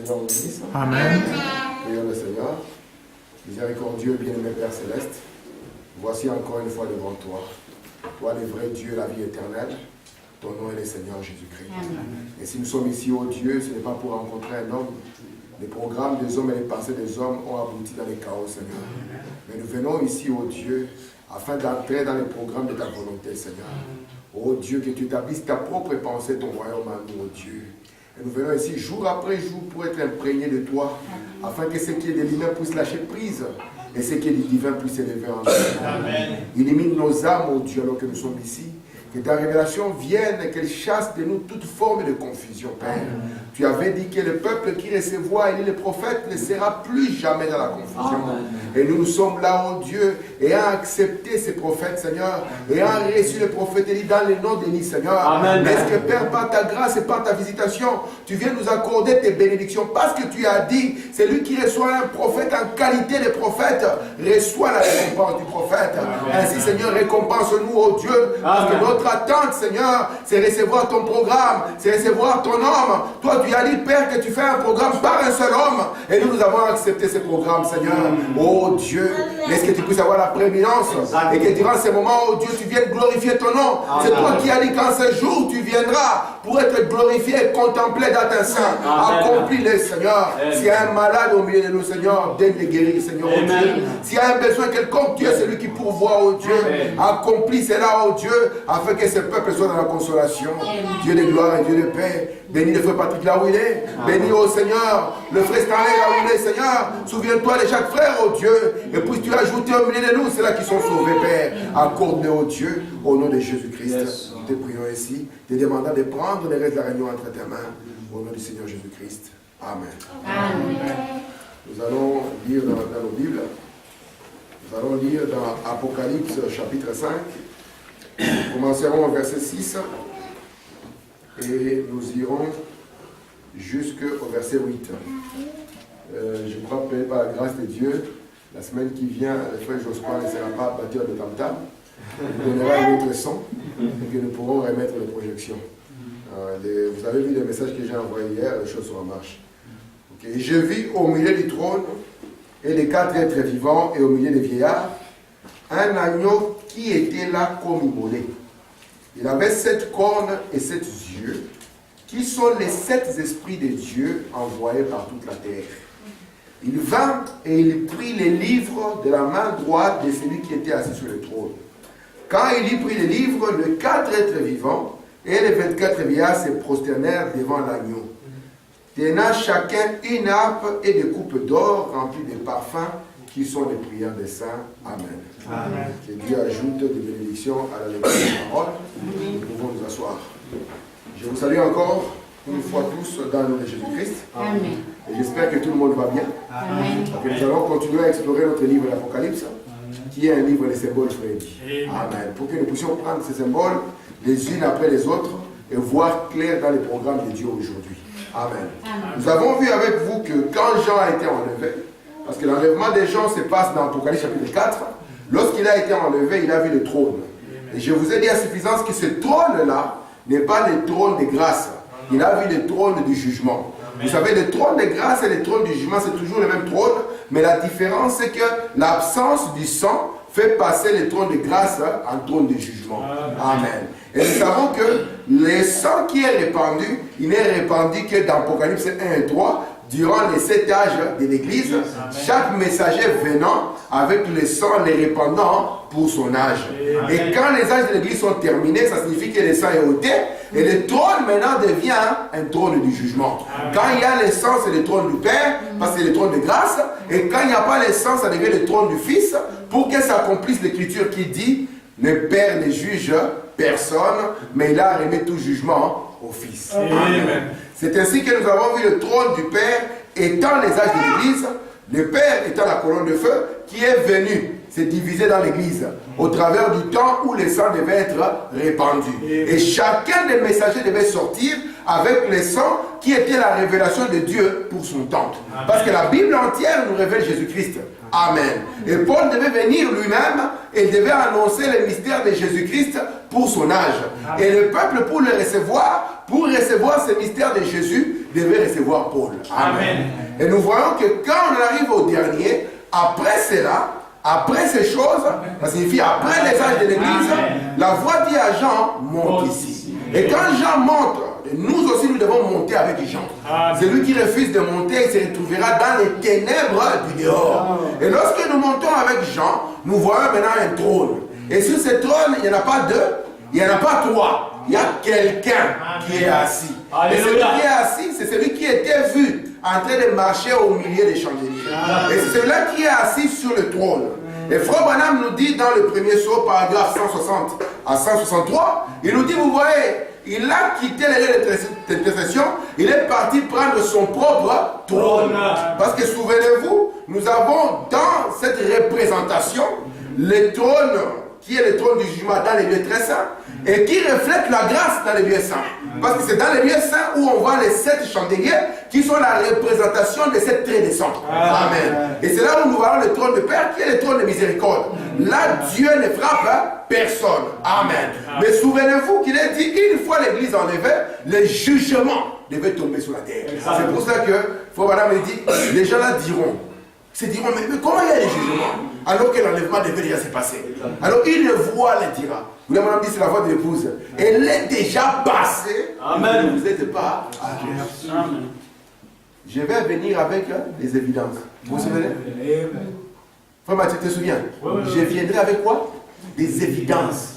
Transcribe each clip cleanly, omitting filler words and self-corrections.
Seigneur nous bénisse. Amen. Prions le Seigneur. Miséricordieux, bien-aimé Père Céleste, voici encore une fois devant toi. Toi, le vrai Dieu, la vie éternelle. Ton nom est le Seigneur Jésus-Christ. Et si nous sommes ici, ô Dieu, ce n'est pas pour rencontrer un homme. Les programmes des hommes et les pensées des hommes ont abouti dans les chaos, Seigneur. Mais nous venons ici, ô Dieu, afin d'entrer dans les programmes de ta volonté, Seigneur. Ô Dieu, que tu établisses ta propre pensée, ton royaume en nous, ô Dieu. Et nous venons ici jour après jour pour être imprégnés de toi, afin que ce qui est de l'humain puisse lâcher prise et ce qui est du divin puisse s'élever en nous. Amen. Illumine nos âmes, ô Dieu, alors que nous sommes ici. Que ta révélation vienne et qu'elle chasse de nous toute forme de confusion, Père. Tu avais dit que le peuple qui recevra et les prophètes ne sera plus jamais dans la confusion. Et nous sommes là, oh Dieu, ayant accepté ces prophètes, Seigneur, ayant reçu les prophètes Élie dans le nom d'Élie, Seigneur. Est-ce que, Père, par ta grâce et par ta visitation, tu viens nous accorder tes bénédictions parce que tu as dit, celui qui reçoit un prophète en qualité de prophète, reçoit la récompense du prophète. Ainsi, Seigneur, récompense-nous, oh Dieu, parce que notre attente, Seigneur, c'est recevoir ton programme, c'est recevoir ton homme. Toi, tu as dit, Père, que tu fais un programme par un seul homme. Et nous avons accepté ce programme, Seigneur. Oh Dieu, laisse que tu puisses avoir la prééminence. Et que durant ces moments, oh Dieu, tu viennes glorifier ton nom. C'est toi qui as dit qu'en ce jour, tu viendras pour être glorifié et contemplé dans tes seins. Accomplis-le, Seigneur. S'il y a un malade au milieu de nous, Seigneur, donne de guérir, Seigneur, oh Dieu. S'il y a un besoin quelconque, tu es celui qui pourvoit, oh Dieu. Accomplis cela, oh Dieu, afin que ce peuple soit dans la consolation. Dieu de gloire et Dieu de paix. Bénis le frère Patrick là où il est. Bénis, oh Seigneur, le frère Stanley là où il est, Seigneur. Souviens-toi de chaque frère, oh Dieu. Et puisses-tu ajouter au milieu de nous, c'est là qui sont sauvés, Père. Accorde-le, oh Dieu, au nom de Jésus-Christ. Nous te prions ici, te demandant de prendre les restes de la réunion entre tes mains. Au nom du Seigneur Jésus-Christ. Amen. Amen. Nous allons lire dans nos Bibles. Nous allons lire dans Apocalypse chapitre 5. Nous commencerons au verset 6 et nous irons jusqu'au verset 8. Je crois que par la grâce de Dieu, la semaine qui vient, le frère Jospin ne sera pas batteur de tam-tam. Il donnera un autre son et que nous pourrons remettre les projections. Vous avez vu le message que j'ai envoyé hier, les choses sont en marche. Okay. Je vis au milieu du trône et des 4 êtres vivants et au milieu des vieillards un agneau qui était là comme immolé. Il avait 7 cornes et 7 yeux, qui sont les 7 esprits de Dieu envoyés par toute la terre. Il vint et il prit les livres de la main droite de celui qui était assis sur le trône. Quand il y prit les livres, les 4 êtres vivants et les 24 vieillards se prosternèrent devant l'agneau, tenant chacun une harpe et des coupes d'or remplies de parfums, qui sont les prières des saints. Amen. Amen. Que Dieu ajoute des bénédictions à la lecture de la parole. Nous pouvons nous asseoir. Je vous salue encore une fois tous dans le nom de Jésus-Christ. Et j'espère que tout le monde va bien. Amen. Et nous allons continuer à explorer notre livre d'Apocalypse, qui est un livre des symboles Freddy. Amen. Pour que nous puissions prendre ces symboles les unes après les autres et voir clair dans les programmes de Dieu aujourd'hui. Amen. Amen. Nous avons vu avec vous que quand Jean a été enlevé, parce que l'enlèvement des gens se passe dans Apocalypse chapitre 4. Lorsqu'il a été enlevé, il a vu le trône. Et je vous ai dit à suffisance que ce trône-là n'est pas le trône de grâce. Il a vu le trône du jugement. Vous savez, le trône de grâce et le trône du jugement, c'est toujours le même trône. Mais la différence, c'est que l'absence du sang fait passer le trône de grâce en trône de jugement. Amen. Et nous savons que le sang qui est répandu, il n'est répandu que dans Apocalypse 1 et 3, durant les 7 âges de l'Église, chaque messager venant avec le sang, les répandant pour son âge. Et quand les âges de l'Église sont terminés, ça signifie que le sang est ôté, et le trône maintenant devient un trône du jugement. Quand il y a le sang, c'est le trône du Père, parce que c'est le trône de grâce, et quand il n'y a pas le sang, ça devient le trône du Fils, pour que s'accomplisse l'Écriture qui dit, le Père ne juge personne, mais il a remis tout jugement au Fils. Amen. C'est ainsi que nous avons vu le trône du Père étant les âges de l'Église, le Père étant la colonne de feu qui est venu se diviser dans l'Église au travers du temps où le sang devait être répandu. Et chacun des messagers devait sortir avec le sang qui était la révélation de Dieu pour son temps. Parce que la Bible entière nous révèle Jésus-Christ. Amen. Et Paul devait venir lui-même et il devait annoncer le mystère de Jésus-Christ pour son âge. Et le peuple, pour le recevoir, pour recevoir ce mystère de Jésus, devait recevoir Paul. Amen. Et nous voyons que quand on arrive au dernier, après cela, après ces choses, ça signifie après les âges de l'Église, la voix dit à Jean, monte ici. Et quand Jean monte, nous aussi nous devons monter avec Jean. Celui qui refuse de monter se retrouvera dans les ténèbres du dehors. Et lorsque nous montons avec Jean, nous voyons maintenant un trône. Et sur ce trône, il n'y en a pas deux, il n'y en a pas trois. Il y a quelqu'un qui est assis. Et celui qui est assis, c'est celui qui était vu en train de marcher au milieu des chandeliers. Et c'est celui-là qui est assis sur le trône. Et Frère Branham nous dit dans le premier saut, paragraphe 160 à 163, il nous dit, vous voyez, il a quitté les lieux d'intercession, il est parti prendre son propre trône. Parce que souvenez-vous, nous avons dans cette représentation le trône qui est le trône du jugement dans les lieux très saints et qui reflète la grâce dans les lieux saints. Parce que c'est dans les lieux saints où on voit les 7 chandeliers qui sont la représentation de cette trait de sang. Amen. Et c'est là où nous voyons le trône de Père qui est le trône de miséricorde. Là, Dieu ne frappe personne. Amen. Mais souvenez-vous qu'il est dit, une fois l'église enlevée, le jugement devait tomber sur la terre. C'est pour ça que, Frère Madame dit, les gens là diront, se diront, mais comment il y a les jugements alors que l'enlèvement devait déjà se passer? Alors une voix le dira. Vous l'avez dit, c'est la voix de l'épouse. Elle est déjà passée. Amen. Vous n'êtes pas arrivé. Je vais venir avec des évidences. Vous vous souvenez? Frère Mathieu, tu te souviens? Je viendrai avec quoi? Des évidences.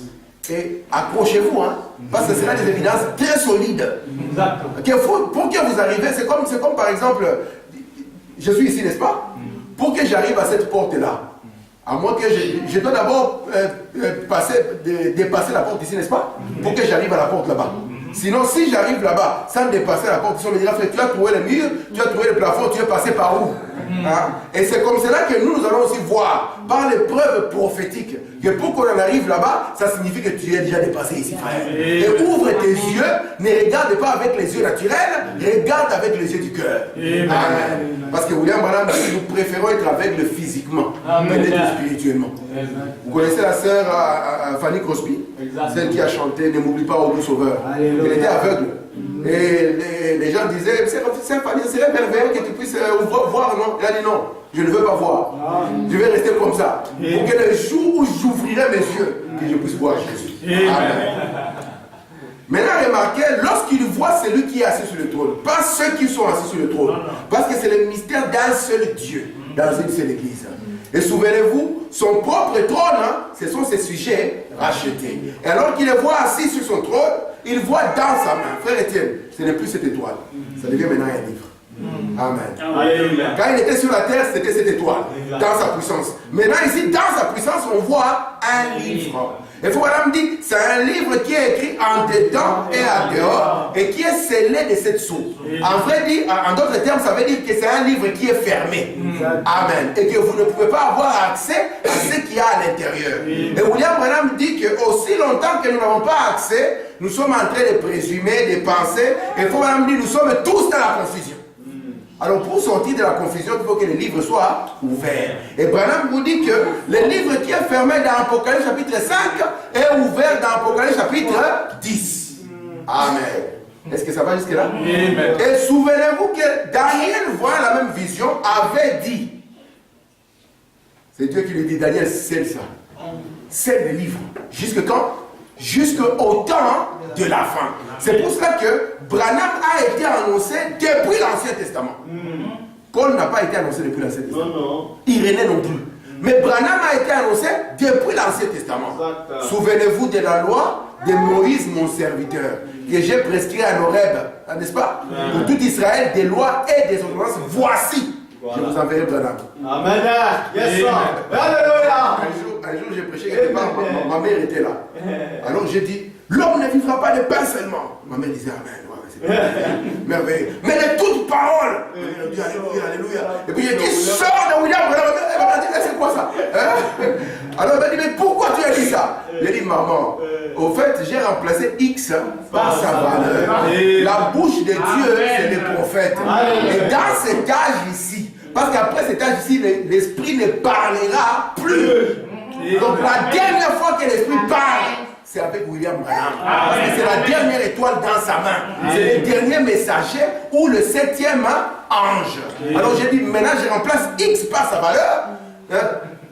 Et accrochez-vous, hein, parce que ce sera des évidences très solides. Pour que vous arriviez, c'est comme par exemple, je suis ici, n'est-ce pas? Pour que j'arrive à cette porte-là, à moins que je dois d'abord dépasser la porte ici, n'est-ce pas? Pour que j'arrive à la porte là-bas. Sinon, si j'arrive là-bas sans dépasser la porte, on me dira, frère, tu as trouvé le mur, tu as trouvé le plafond, tu es passé par où? Hein? Et c'est comme cela que nous allons aussi voir, par les preuves prophétiques, que pour qu'on en arrive là-bas, ça signifie que tu es déjà dépassé ici, frère. Et ouvre tes yeux, ne regarde pas avec les yeux naturels, regarde avec les yeux du cœur. Amen. Parce que William Branham dit, nous préférons être aveugle physiquement, mais d'être spirituellement. Vous connaissez la sœur Fanny Crosby, celle qui a chanté Ne m'oublie pas, ô doux sauveur. Elle était aveugle. Et les gens disaient, c'est Fanny, ce serait merveilleux que tu puisses voir, non? Elle a dit non, je ne veux pas voir. Je vais rester comme ça. Pour que le jour où j'ouvrirai mes yeux, que je puisse voir Jésus. Amen. Maintenant, remarquez, lorsqu'il voit celui qui est assis sur le trône, pas ceux qui sont assis sur le trône, parce que c'est le mystère d'un seul Dieu, dans une seule église. Et souvenez-vous, son propre trône, hein, ce sont ses sujets rachetés. Et alors qu'il les voit assis sur son trône, il voit dans sa main, frère Étienne, ce n'est plus cette étoile, ça devient maintenant un livre. Amen. Alléluia. Quand il était sur la terre, c'était cette étoile, dans sa puissance. Maintenant ici, dans sa puissance, on voit un livre. Et Frère me dit, c'est un livre qui est écrit en dedans et en dehors et qui est scellé de cette source. En vrai, en d'autres termes, ça veut dire que c'est un livre qui est fermé. Amen. Et que vous ne pouvez pas avoir accès à ce qu'il y a à l'intérieur. Et William Branham dit que aussi longtemps que nous n'avons pas accès, nous sommes en train de présumer, de penser. Et Frère Branham dit, nous sommes tous dans la confusion. Alors pour sortir de la confusion, il faut que le livre soit ouvert. Et Branham vous dit que le livre qui est fermé dans Apocalypse chapitre 5 est ouvert dans Apocalypse chapitre 10. Amen. Est-ce que ça va jusque là? Amen. Et souvenez-vous que Daniel, voyant la même vision, avait dit, c'est Dieu qui lui dit, Daniel, scelle ça. Scelle le livre. Jusque quand? Jusqu'au temps de la fin. C'est pour cela que Branham a été annoncé depuis l'Ancien Testament. Paul n'a pas été annoncé depuis l'Ancien Testament. Irénée non plus. Mais Branham a été annoncé depuis l'Ancien Testament. Souvenez-vous de la loi de Moïse, mon serviteur, que j'ai prescrit à Horeb, n'est-ce pas? Pour tout Israël, des lois et des ordonnances. Voici. Je vous enverrai Branham. Amen. Yes, sir. Alléluia. Un jour, j'ai prêché quelque part, ma mère était là. Alors j'ai dit, l'homme ne vivra pas de pain seulement. Ma mère disait Amen. Ouais, c'est merveilleux. Mais de toute parole. Elle dit Alléluia, Alléluia. Et puis j'ai dit, sors de William. Elle m'a dit, c'est quoi ça? Alors elle m'a dit, mais pourquoi tu as dit ça? J'ai dit, maman, au fait, j'ai remplacé X par sa valeur. La bouche de Dieu, c'est le prophète. Et dans cet âge ici, parce qu'après cet âge ici, l'esprit ne parlera plus. Donc la dernière fois que l'esprit parle, c'est avec William Branham. Parce que c'est la dernière étoile dans sa main. C'est le dernier messager ou le 7e ange. Alors j'ai dit, maintenant je remplace X par sa valeur.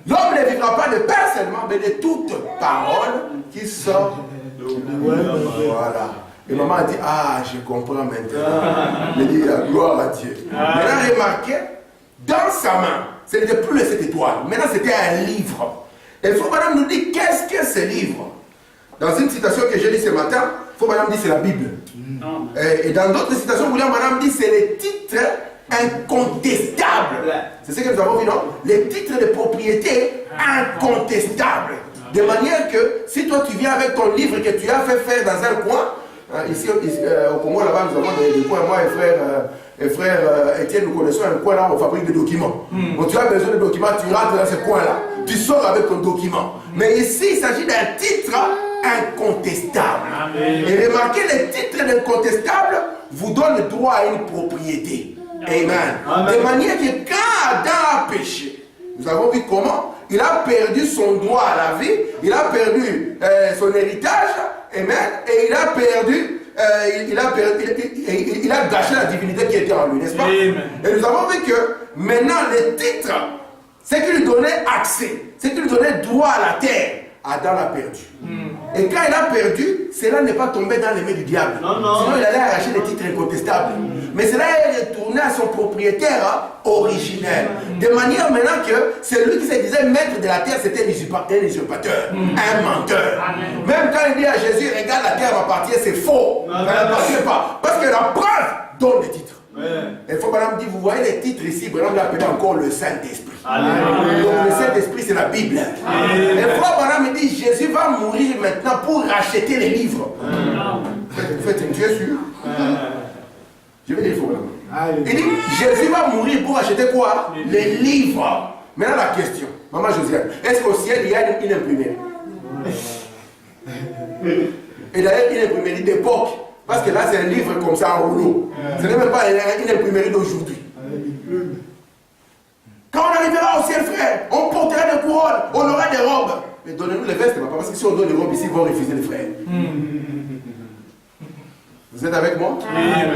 L'homme ne vivra pas de pain seulement, mais de toute parole qui sort de voilà. Et maman a dit, ah, je comprends maintenant. Je dis, gloire à Dieu. Maintenant, remarquez, dans sa main, ce n'était plus cette étoile. Maintenant, c'était un livre. Et il faut madame nous dire, qu'est-ce que ce livre? Dans une citation que j'ai lue ce matin, il faut madame dire, c'est la Bible. Et dans d'autres citations, William madame dit, c'est les titres incontestables. C'est ce que nous avons vu, non? Les titres de propriété incontestables. De manière que, si toi tu viens avec ton livre que tu as fait faire dans un coin, ici au Congo, là-bas, nous avons des coins, moi et frère Étienne, nous connaissons un coin là où on fabrique des documents. Donc tu as besoin de documents, tu rentres dans ce coin-là, tu sors avec ton document. Mais ici, il s'agit d'un titre incontestable. Et remarquez, les titres incontestables vous donnent le droit à une propriété. Amen. De manière que quand Adam a péché, nous avons vu comment il a perdu son droit à la vie, il a perdu son héritage, amen, et il a gâché la divinité qui était en lui, n'est-ce pas? Amen. Et nous avons vu que maintenant les titres, ce qui lui donnait accès, ce qui lui donnait droit à la terre, Adam l'a perdu. Et quand il a perdu, cela n'est pas tombé dans les mains du diable. Sinon il allait arracher les titres incontestables. Mais cela est retourné à son propriétaire originel. De manière maintenant que celui qui se disait maître de la terre, c'était un usurpateur, un menteur. Même quand il dit à Jésus, regarde, la terre m'appartient, c'est faux. Elle n'appartient pas. Parce que la preuve donne les titres. Il faut madame dire, vous voyez les titres ici, madame l'appelle encore le Saint-Esprit. Donc le Saint-Esprit c'est la Bible. Et fois madame dit, Jésus va mourir maintenant pour racheter les livres. Tu es sûr? Je vais dire faux madame. Il dit, Jésus va mourir pour acheter quoi? Les livres. Maintenant la question, maman Josiane, est-ce qu'au ciel il y a une imprimerie? Et d'ailleurs une imprimerie d'époque. Parce que là, c'est un livre comme ça en rouleau. Ce n'est même pas une imprimerie d'aujourd'hui. Quand on arrivera au ciel, frère, on portera des couronnes, on aura des robes. Mais donnez-nous les vestes, parce que si on donne des robes ici, ils vont refuser les frères. Vous êtes avec moi?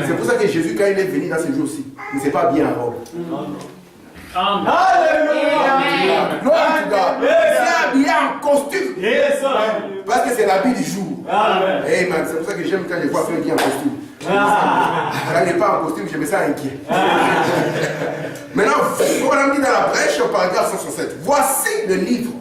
C'est pour ça que Jésus, quand il est venu dans ces jours-ci, il ne s'est pas bien en robe. Alléluia! Gloire à Dieu! C'est habillé en costume. Parce que c'est l'habit du jour. Amen. C'est pour ça que j'aime quand je vois frère bien en costume. Quand il n'est pas en costume, je me sens inquiet. Maintenant, on a mis dans la brèche au paragraphe 167. Voici le livre.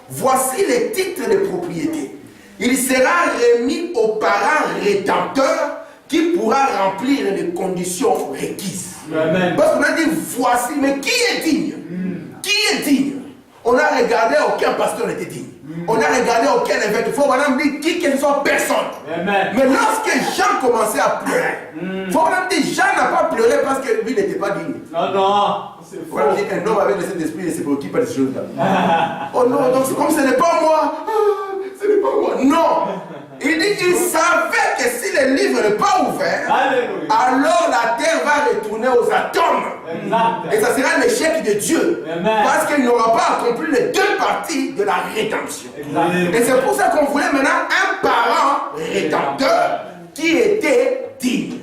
Voici les titres de propriété. Il sera remis au parent rédempteur qui pourra remplir les conditions requises. Amen. Parce qu'on a dit voici, mais qui est digne? Qui est digne? On a regardé, aucun pasteur n'était digne. On a regardé aucun évêque. Il faut maintenant dire qui que ce soit personne. Amen. Mais lorsque Jean commençait à pleurer, il faut maintenant dire Jean n'a pas pleuré parce que lui n'était pas digne. Non, c'est faux. Voilà, un homme avec le Saint-Esprit ne se préoccupe pas de ces choses-là. Oh non, donc c'est comme ce n'est pas moi. Ce n'est pas moi. Non. Il dit qu'il savait que si le livre n'est pas ouvert, alors la terre va retourner aux atomes. Exact. Et ça sera l'échec de Dieu. Amen. Parce qu'il n'aura pas accompli les deux parties de la rédemption. Exact. Et c'est pour ça qu'on voulait maintenant un parent rédempteur qui était digne.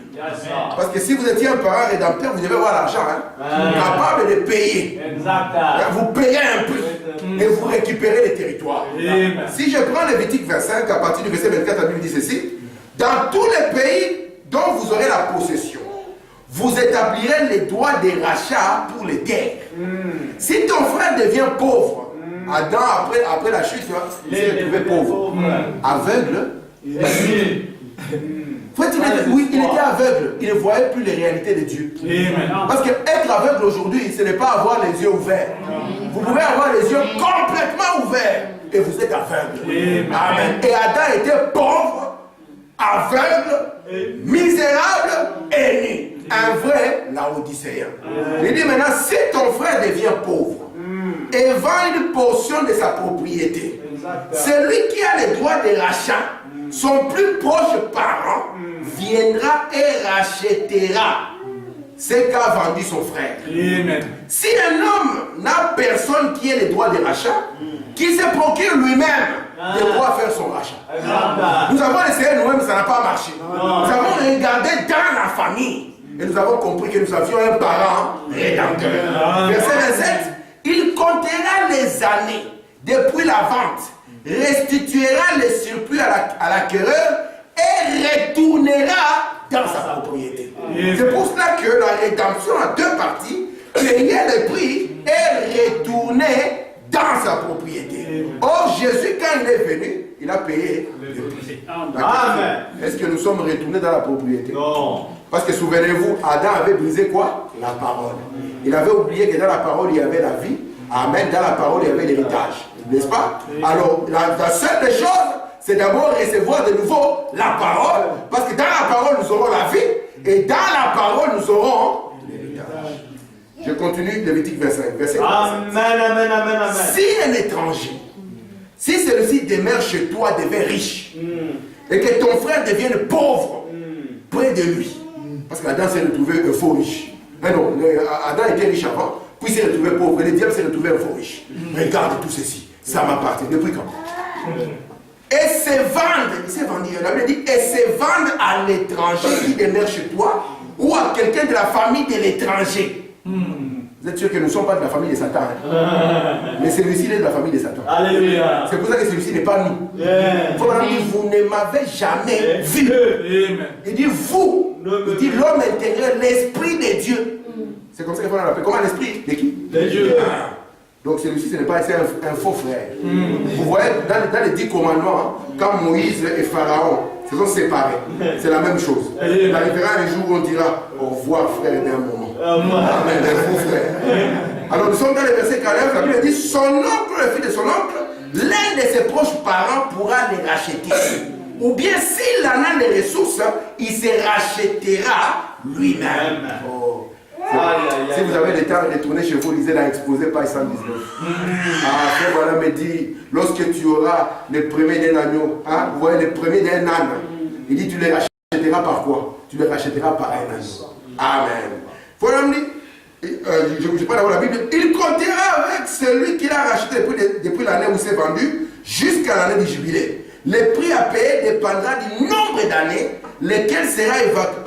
Parce que si vous étiez un parent rédempteur, vous devez avoir l'argent, capable de payer. Exact. Vous payez un peu et vous récupérez les territoires. Amen. Si je prends Lévitique 25, à partir du verset 24, la Bible dit ceci: dans tous les pays dont vous aurez la possession, vous établirez les droits des rachats pour les terres. Si ton frère devient pauvre, Adam, après la chute, il s'est retrouvé pauvre. Aveugle. Oui, il était aveugle. Il ne voyait plus les réalités de Dieu. Parce que être aveugle aujourd'hui, ce n'est pas avoir les yeux ouverts. Vous pouvez avoir les yeux complètement ouverts et vous êtes aveugle. Amen. Et Adam était pauvre, aveugle, misérable et nu. Un vrai Laodicéen. Il dit maintenant, si ton frère devient pauvre et vend une portion de sa propriété, celui qui a les droits de rachat, son plus proche parent, viendra et rachètera ce qu'a vendu son frère. Amen. Si un homme n'a personne qui ait les droits de rachat, qu'il se procure lui-même de pouvoir faire son rachat. Nous avons essayé nous-mêmes, ça n'a pas marché. Nous avons regardé dans la famille et nous avons compris que nous avions un parent rédempteur. Verset 27, il comptera les années depuis la vente, restituera le surplus à l'acquéreur et retournera dans sa propriété. C'est pour cela que la rédemption a deux parties, payer le prix et retourner dans sa propriété. Or, Jésus, quand il est venu, il a payé le prix. Est-ce que nous sommes retournés dans la propriété? Non. Parce que souvenez-vous, Adam avait brisé quoi? La parole. Il avait oublié que dans la parole, il y avait la vie. Amen. Dans la parole, il y avait l'héritage. N'est-ce pas? Alors, la seule des choses, c'est d'abord recevoir de nouveau la parole. Parce que dans la parole, nous aurons la vie. Et dans la parole, nous aurons l'héritage. Je continue, Lévitique 25, verset 25. Amen. Si un étranger, si celui-ci demeure chez toi, devient riche, et que ton frère devienne pauvre près de lui, parce qu'Adam s'est retrouvé un faux riche. Mais non, Adam était riche avant, puis il s'est retrouvé pauvre, et le diable s'est retrouvé un faux riche. Regarde tout ceci, ça m'appartient. Depuis quand? Et se vendre, il s'est vendu, la Bible dit, et se vendre à l'étranger qui demeure chez toi, ou à quelqu'un de la famille de l'étranger. Vous êtes sûr que nous ne sommes pas de la famille de Satan. Mais celui-ci est de la famille de Satan. Alléluia. C'est pour ça que celui-ci n'est pas nous. Il faut dire, vous ne m'avez jamais vu. Il dit vous. Il dit l'homme intérieur, l'esprit de Dieu. C'est comme ça qu'il faut l'appeler. Comment l'esprit de qui? De Dieu. Donc celui-ci, ce n'est pas un faux frère. Vous voyez, dans les 10 commandements, quand Moïse et Pharaon se sont séparés, c'est la même chose. Il arrivera un jour où on dira au revoir frère d'un moment. Amen, un faux frère. Alors nous sommes dans le verset 49, la Bible dit son oncle, le fils de son oncle, l'un de ses proches parents pourra les racheter. Ou bien s'il en a les ressources, il se rachètera lui-même. Oh. Si vous avez le temps de retourner chez vous, lisez l'exposé page 119. Après, voilà, me dit, lorsque tu auras le premier d'un agneau, vous voyez le premier d'un âne, il dit, tu les rachèteras par quoi? Tu les rachèteras par un agneau. Amen. Voilà, me dit, je parle dans la Bible, il comptera avec celui qu'il a racheté depuis l'année où c'est vendu jusqu'à l'année du jubilé. Le prix à payer dépendra du nombre d'années, lesquelles sera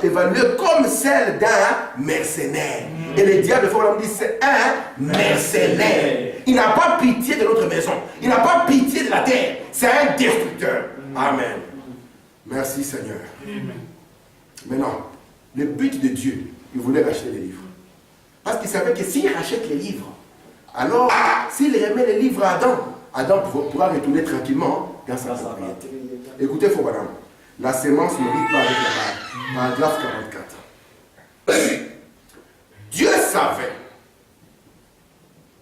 évalué comme celle d'un mercenaire. Et le diable, il dit, c'est un mercenaire. Il n'a pas pitié de notre maison. Il n'a pas pitié de la terre. C'est un destructeur. Amen. Merci Seigneur. Maintenant, le but de Dieu, il voulait racheter les livres. Parce qu'il savait que s'il rachète les livres, alors s'il remet les livres à Adam, Adam pourra retourner tranquillement dans sa propriété. Écoutez, Foubaram, la sémence ne vit pas avec la balle. Paragraphe 44. Dieu savait.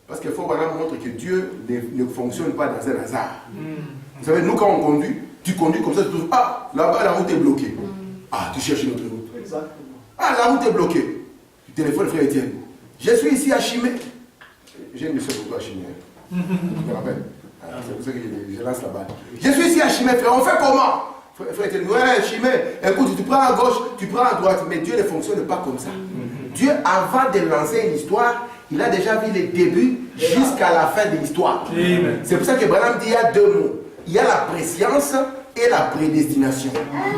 Parce que Foubaram montre que Dieu ne fonctionne pas dans un hasard. Vous savez, nous, quand on conduit, tu conduis comme ça, tu trouves, là-bas, la route est bloquée. Tu cherches une autre route. Exactement. La route est bloquée. Tu téléphones, frère Étienne. Je suis ici à Chimay. J'ai une mission pour toi à Chimay. Je me rappelle. C'est pour ça que je lance la balle. Je suis ici à Chimay, frère. On fait comment? Frère Étienne, ouais, Chimay. Écoute, tu prends à gauche, tu prends à droite. Mais Dieu ne fonctionne pas comme ça. Dieu, avant de lancer une histoire, il a déjà vu les débuts jusqu'à la fin de l'histoire. C'est pour ça que Branham dit il y a deux mots. Il y a la préscience et la prédestination.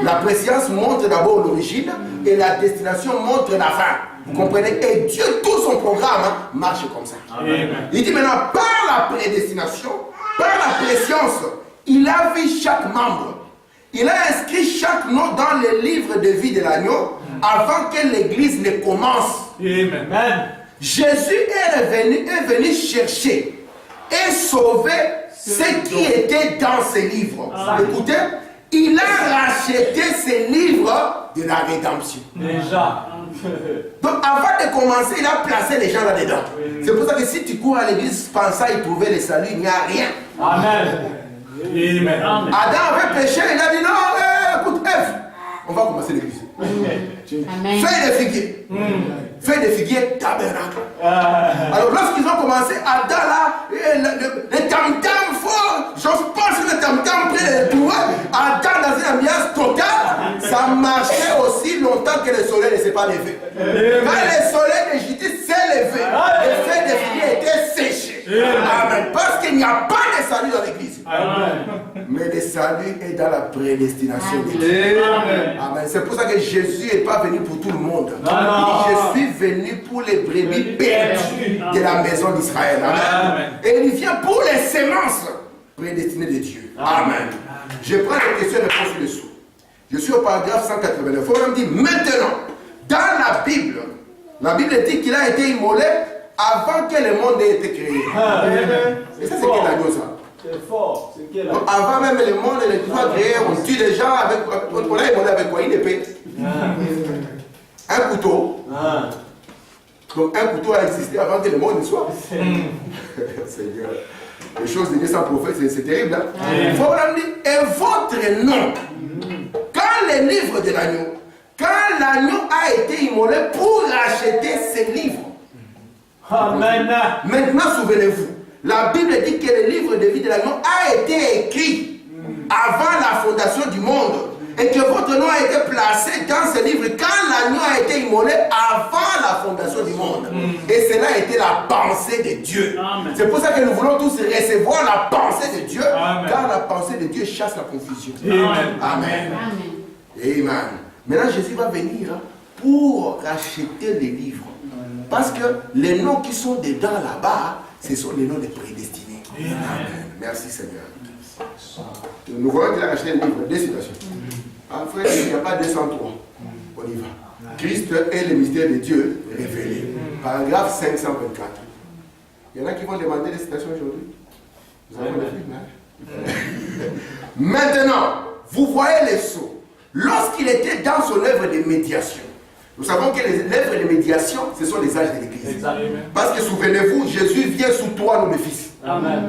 La préscience montre d'abord l'origine et la destination montre la fin. Vous comprenez? Et Dieu, tout son programme marche comme ça. Amen. Il dit maintenant, par la prédestination, par la préscience, il a vu chaque membre. Il a inscrit chaque nom dans le livre de vie de l'agneau avant que l'église ne commence. Amen. Jésus est venu chercher et sauver ce qui était dans ces livres. Écoutez, il a racheté ces livres de la rédemption. Déjà. Donc avant de commencer, il a placé les gens là-dedans. C'est pour ça que si tu cours à l'église pensant y trouver le salut, il n'y a rien. Amen. Adam avait péché, il a dit non, écoute, Ève, on va commencer l'église. Feuille de figuier. Feuille de figuier, tabernacle. Alors lorsqu'ils ont commencé, Adam là, le tam-tam fort, j'ose pas sur le tam-tam près de tout, Adam dans une ambiance totale, ça marchait aussi longtemps que le soleil ne s'est pas levé. Quand le soleil d'Égypte s'est levé, les feuilles de figuier étaient séchées. Amen. Parce qu'il n'y a pas de salut dans l'église. salut est dans la prédestination de Dieu. Amen. C'est pour ça que Jésus n'est pas venu pour tout le monde. Il dit, je suis venu pour les brebis perdues de la maison d'Israël. Amen. Et il vient pour les sémences prédestinées de Dieu. Amen. Je prends les questions et dessous. Je suis au paragraphe 189. Il faut me dire maintenant, dans la Bible dit qu'il a été immolé avant que le monde ait été créé. Et ça, c'est quel agneau ça? C'est fort. C'est quel agneau? Avant même le monde n'était pas créé, on tue les gens avec. On l'a immolé avec quoi? Une épée. Un couteau. Donc un couteau a existé avant que le monde ne soit. Seigneur. Les choses de Dieu sans prophète, c'est terrible. Il faut leur dire, et votre nom, quand le livre de l'agneau, quand l'agneau a été immolé pour racheter ses livres. Amen. Maintenant, souvenez-vous, la Bible dit que le livre de vie de l'agneau a été écrit avant la fondation du monde. Et que votre nom a été placé dans ce livre quand l'agneau a été immolé avant la fondation du monde. Et cela a été la pensée de Dieu. C'est pour ça que nous voulons tous recevoir la pensée de Dieu. Car la pensée de Dieu chasse la confusion. Amen. Amen. Maintenant, Jésus va venir pour racheter les livres. Parce que les noms qui sont dedans là-bas, ce sont les noms des prédestinés. Amen. Merci Seigneur. Nous voyons qu'il a racheté le livre. Deux citations. En fait, il n'y a pas 203. On y va. Christ est le mystère de Dieu révélé. Paragraphe 524. Il y en a qui vont demander des citations aujourd'hui. Vous avez le film, Maintenant, vous voyez les sceaux. Lorsqu'il était dans son œuvre de médiation, nous savons que l'œuvre de médiation, ce sont les âges de l'Église. Parce que souvenez-vous, Jésus vient sous trois noms de fils.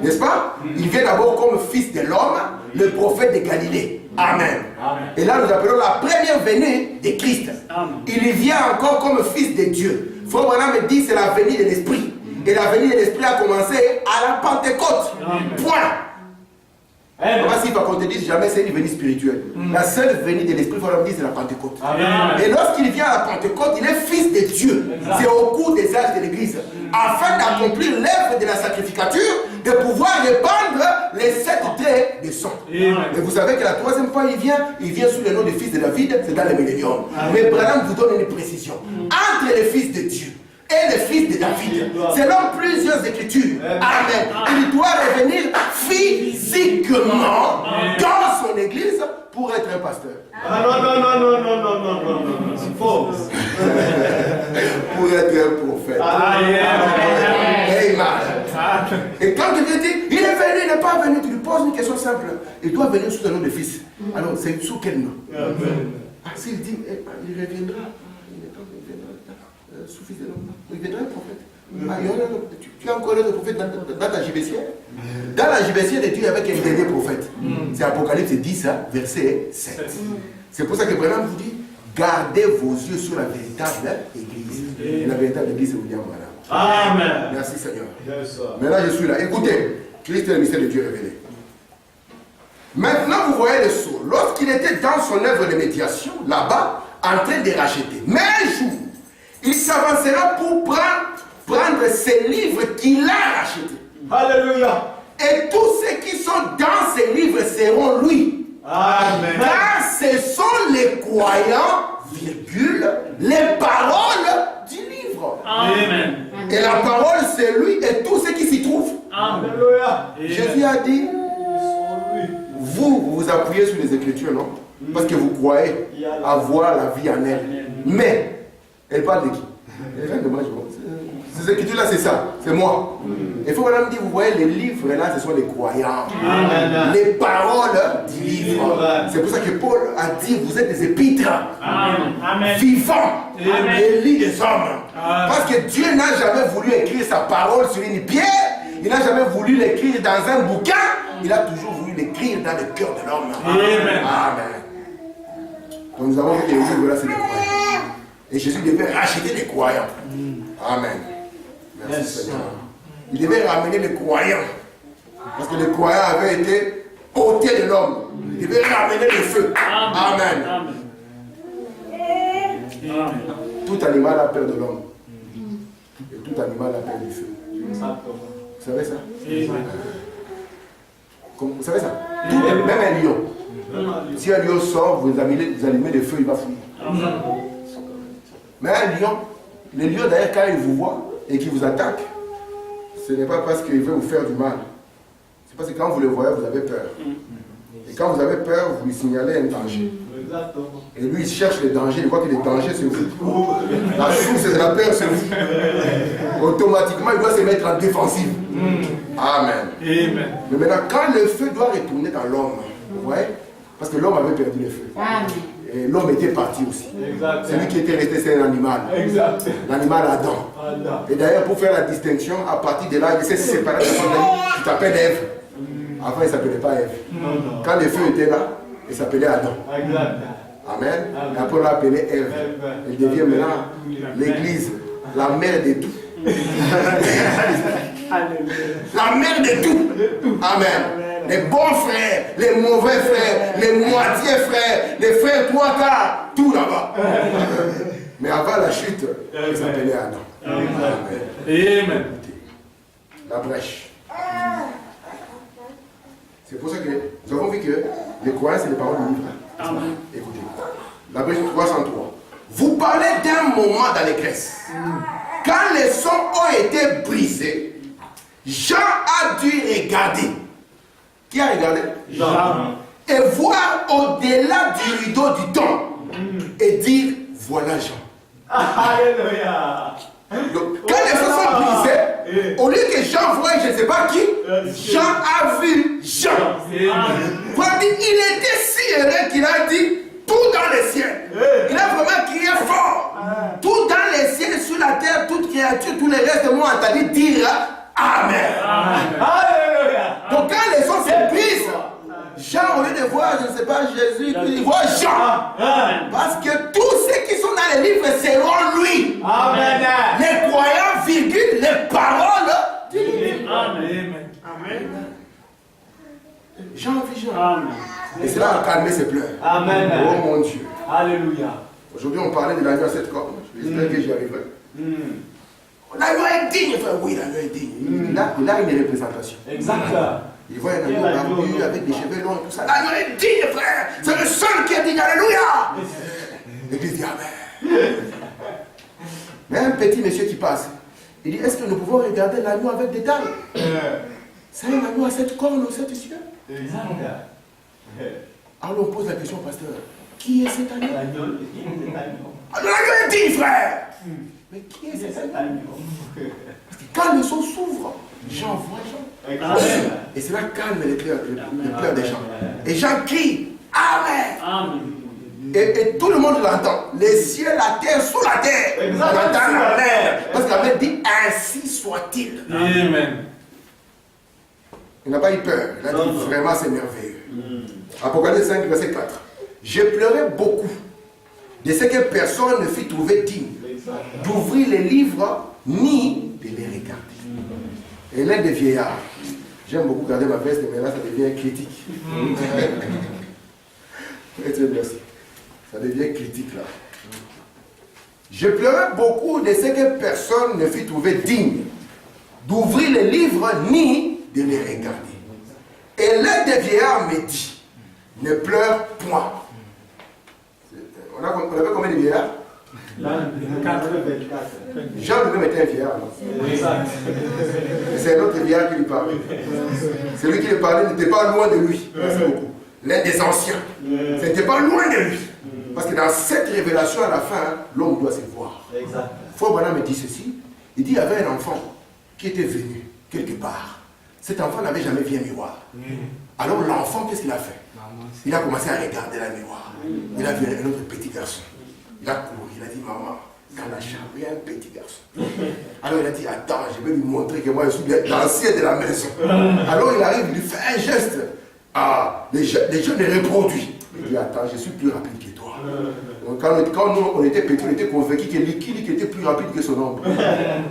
N'est-ce pas? Il vient d'abord comme fils de l'homme, le prophète de Galilée. Amen. Et là, nous appelons la première venue de Christ. Il y vient encore comme fils de Dieu. Frère Branham me dit c'est la venue de l'Esprit. Et la venue de l'Esprit a commencé à la Pentecôte. Point. S'il va qu'on te dise jamais c'est une venue spirituelle. La seule venue de l'Esprit, il faut leur dire c'est la Pentecôte. Et lorsqu'il vient à la Pentecôte, il est fils de Dieu. C'est au cours des âges de l'Église. Afin d'accomplir l'œuvre de la sacrificature, de pouvoir répandre les 7 traits de sang. Et vous savez que la troisième fois il vient sous le nom de fils de David, c'est dans le millénium. Mais Branham vous donne une précision. Entre les fils de Dieu et le fils de David, selon plusieurs écritures, amen, il doit revenir physiquement dans son église pour être un pasteur. Non, c'est faux. Pour être un prophète. Amen. Et quand tu te dis, il est venu, il n'est pas venu, tu lui poses une question simple. Il doit venir sous le nom de fils. Alors, c'est sous quel nom? S'il dit, il reviendra. Sous-fils de l'homme. Il viendra un prophète. Tu as encore le prophète dans ta gibecière. Dans la gibecière de Dieu, il y avait un dernier prophète. C'est Apocalypse 10, verset 7. C'est pour ça que Branham vous dit, gardez vos yeux sur la véritable église. Et la véritable église, c'est William Branham. Amen. Merci Seigneur. Maintenant, je suis là. Écoutez, Christ est le mystère de Dieu révélé. Maintenant, vous voyez le sceau. Lorsqu'il était dans son œuvre de médiation, là-bas, en train de racheter. Mais un jour, il s'avancera pour prendre ces livres qu'il a rachetés. Alléluia. Et tous ceux qui sont dans ces livres seront lui. Amen. Car ce sont les croyants, virgule, les paroles du livre. Amen. Et la parole, c'est lui et tous ceux qui s'y trouvent. Alléluia. Jésus a dit, vous vous appuyez sur les Écritures, non? Parce que vous croyez avoir la vie en elle. Mais, elle parle de qui? Ces écritures-là, c'est ça, c'est moi. Il faut maintenant me dire, vous voyez, les livres-là, ce sont les croyants. Amen. Les paroles du livre. C'est pour ça que Paul a dit, vous êtes des épîtres vivants et lits des hommes. Parce que Dieu n'a jamais voulu écrire sa parole sur une pierre, il n'a jamais voulu l'écrire dans un bouquin, il a toujours voulu l'écrire dans le cœur de l'homme. Amen. Donc nous avons vu que les livres-là, c'est les croyants. Et Jésus devait racheter les croyants. Amen. Merci Seigneur. Il devait ramener les croyants. Parce que les croyants avaient été ôtés de l'homme. Il devait ramener le feu. Amen. Amen. Tout animal a peur de l'homme. Et tout animal a peur du feu. Vous savez ça? Vous savez ça? Même un lion. Si un lion sort, vous allumez le feu, il va fuir. Mais un lion, le lion d'ailleurs, quand il vous voit et qu'il vous attaque, ce n'est pas parce qu'il veut vous faire du mal. C'est parce que quand vous le voyez, vous avez peur. Et quand vous avez peur, vous lui signalez un danger. Et lui, il cherche les dangers, il voit que les dangers, c'est vous. La source de la peur, c'est vous. Automatiquement, il doit se mettre en défensive. Amen. Mais maintenant, quand le feu doit retourner dans l'homme, vous voyez, parce que l'homme avait perdu le feu. Et l'homme était parti aussi. Celui qui était resté, c'est un animal. L'animal Adam. Et d'ailleurs, pour faire la distinction, à partir de là, il s'est séparé de son ami qui s'appelle Ève. Avant, il ne s'appelait pas Ève. Quand le feu était là, il s'appelait Adam. Amen. Et après, on l'a appelé Ève. Il devient maintenant l'église, la mère de tout. La mère de tout. Amen. Les bons frères, les mauvais frères, les moitiés frères, les frères trois quarts, tout là-bas. Mais avant la chute, il s'appelait Adam. Amen. La brèche. C'est pour ça que nous avons vu que les croyants, c'est les paroles du livre. Amen. Écoutez, la brèche 303. Vous parlez d'un moment d'allégresse. Quand les sons ont été brisés, Jean a dû regarder. Qui a regardé? Jean. Et voir au-delà du rideau du temps. Et dire, voilà Jean. Alléluia. Donc, quand les sons sont brisés, au lieu que Jean voie je ne sais pas qui, Jean a vu Jean. Il était si heureux qu'il a dit, tout dans les cieux. Il a vraiment crié fort. Tout dans les cieux, sur la terre, toute créature, tous les restes de moi entendu dire Amen. Alléluia. Donc quand les sons se brisent, Jean, au lieu de voir, je ne sais pas, Jésus, il voit Jean. Parce que tous ceux qui sont dans les livres seront lui. Amen. Les croyants, virgule, les paroles du livre. Amen. Amen. Jean a vu Jean. Amen. Et cela a calmé ses pleurs. Amen. Oh mon Dieu. Alléluia. Aujourd'hui, on parlait de l'agneau à 7 cornes. J'espère que j'y arriverai. L'agneau est digne, frère. Oui, l'agneau est digne. Il a une représentation. Exact. Il voit un agneau barbu avec des cheveux longs et tout ça. L'agneau est digne, frère. C'est le seul qui est digne. Alléluia. L'église dit Amen. Mais un petit monsieur qui passe, il dit, est-ce que nous pouvons regarder l'agneau avec détail? C'est un agneau à 7 cornes ou 7 yeux? Exact. Alors on pose la question au pasteur, qui est cet agneau? L'agneau est digne, frère. Mais qui est cet agneau? Parce que quand le son s'ouvre, Jean voit Jean. Et cela calme les pleurs des gens. Et Jean crie Amen. Et tout le monde l'entend. Les cieux, la terre, sous la terre. On entend la mer. Parce que la mer dit ainsi soit-il. Amen. Il n'a pas eu peur. Il a dit vraiment c'est merveilleux. Apocalypse 5, verset 4. J'ai pleuré beaucoup de ce que personne ne fit trouver digne d'ouvrir les livres ni de les regarder. Et l'un des vieillards, j'aime beaucoup garder ma veste, mais là ça devient critique. Merci. Ça devient critique là. Je pleurais beaucoup de ce que personne ne fit trouver digne d'ouvrir les livres ni de les regarder. Et l'un des vieillards me dit, ne pleure point. On avait combien de vieillards? Jean lui-même était un vieillard. C'est un autre vieillard qui lui parlait. Celui qui lui parlait n'était pas loin de lui. Merci beaucoup. L'un des anciens. Ce n'était pas loin de lui. Parce que dans cette révélation à la fin, l'homme doit se voir. Frère Branham me dit ceci. Il dit qu'il y avait un enfant qui était venu quelque part. Cet enfant n'avait jamais vu un miroir. Alors l'enfant, qu'est-ce qu'il a fait? Il a commencé à regarder la miroir. Il a vu un autre petit garçon. Il a couru, il a dit, maman, dans la chambre, il y a un petit garçon. Alors il a dit, attends, je vais lui montrer que moi je suis l'ancien de la maison. Alors il arrive, il lui fait un geste. Ah, les jeunes les reproduisent. Il dit, attends, je suis plus rapide que toi. Donc, quand nous, on était petits, on était convaincus que Liquide était plus rapide que son ombre.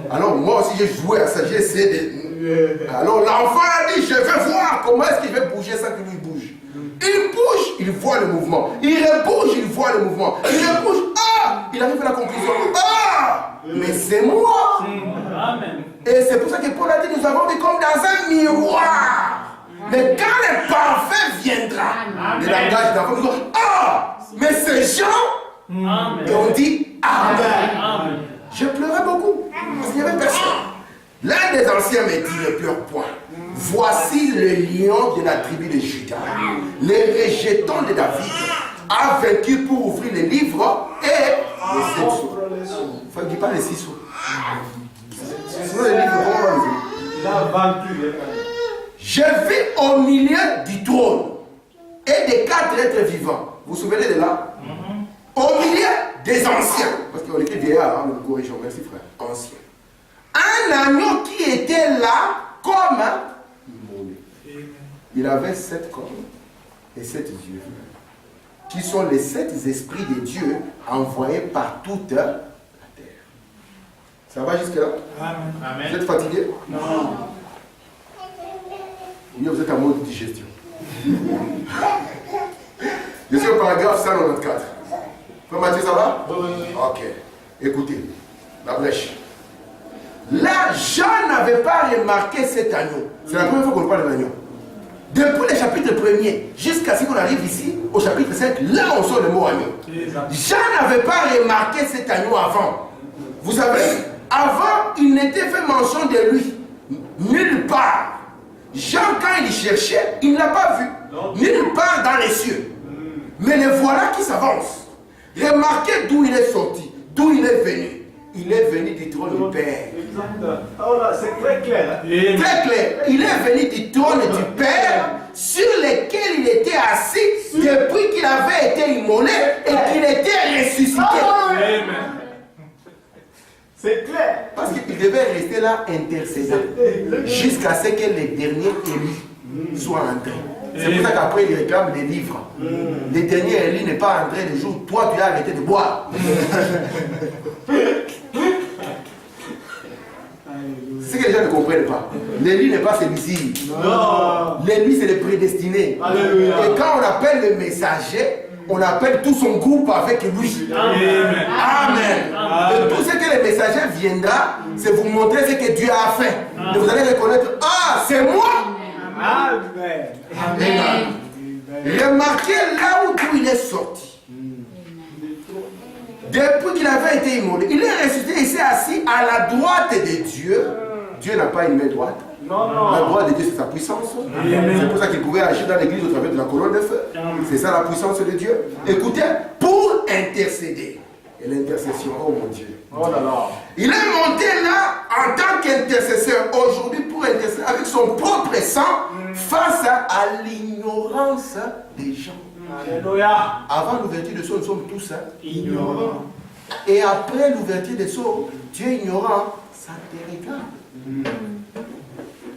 Alors moi aussi, j'ai joué à ça, j'ai essayé de... Alors l'enfant a dit, je veux voir comment est-ce qu'il va bouger sans que lui bouge. Il bouge, il voit le mouvement. Il rebouge, il voit le mouvement. Il rebouge, ah, il arrive à la conclusion. Ah, mais c'est moi. Amen. Et c'est pour ça que Paul a dit, nous avons vu comme dans un miroir. Mais quand le parfait viendra, le langage d'enfant nous dit, ah, mais ces gens, et on dit, Amen. Je pleurais beaucoup, parce qu'il n'y avait personne. L'un des anciens me dit, ne pleure point. Voici le lion de la tribu de Juda, le rejeton de David, a vaincu pour ouvrir les livres et les 7 sceaux. Il ne dit pas les 6 sceaux. Sinon les livres, comment on va les ouvrir? Je vis au milieu du trône et des 4 êtres vivants. Vous vous souvenez de là? Au milieu des anciens. Parce qu'on était vieillard, hein, nous nous corrigeons. Merci frère. Anciens. Un agneau qui était là comme immolé. Il avait 7 cornes et 7 yeux, qui sont les 7 esprits de Dieu envoyés par toute la terre. Ça va jusque là? Amen. Vous êtes fatigué? Non. Oui, vous êtes en mode digestion. Je suis au paragraphe 194. Frère Mathieu, ça va? Oui. Ok. Écoutez, la brèche. Là, Jean n'avait pas remarqué cet agneau. C'est la première fois qu'on parle de l'agneau. Depuis le chapitre 1er jusqu'à ce qu'on arrive ici, au chapitre 5, là on sort le mot agneau. Jean n'avait pas remarqué cet agneau avant. Vous savez, avant, il n'était fait mention de lui. Nulle part. Jean, quand il cherchait, il ne l'a pas vu. Nulle part dans les cieux. Mais le voilà qui s'avance. Remarquez d'où il est sorti, d'où il est venu. Il est venu du trône du Père. Oh là, c'est très clair. Très clair. Il est venu du trône du Père sur lequel il était assis depuis qu'il avait été immolé et qu'il était ressuscité. C'est clair. Parce qu'il devait rester là intercédant jusqu'à ce que les derniers élus soient entrés. C'est pour ça qu'après il réclame les livres. Les derniers élus n'est pas entré le jour où toi tu as arrêté de boire. C'est ce que les gens ne comprennent pas. L'élu n'est pas celui-ci. L'élu c'est le prédestiné. Alléluia. Et quand on appelle le messager, on appelle tout son groupe avec lui. Amen. Amen. Et tout ce que le messager viendra, c'est vous montrer ce que Dieu a fait. Et vous allez reconnaître, ah, c'est moi. Amen. Amen. Remarquez là où il est sorti. Depuis qu'il avait été immolé, il est ressuscité, il s'est assis à la droite de Dieu. Dieu n'a pas une main droite. Non. La droite de Dieu, c'est sa puissance. C'est pour ça qu'il pouvait agir dans l'église au travers de la colonne de feu. C'est ça la puissance de Dieu. Écoutez, pour intercéder. Et l'intercession, oh mon Dieu. Oh là là. Il est monté là en tant qu'intercesseur aujourd'hui pour intercéder avec son propre sang face à l'ignorance des gens. Alléluia. Avant l'ouverture des sceaux, nous sommes tous ignorants. Et après l'ouverture des sceaux, Dieu ignorant, ça te regarde.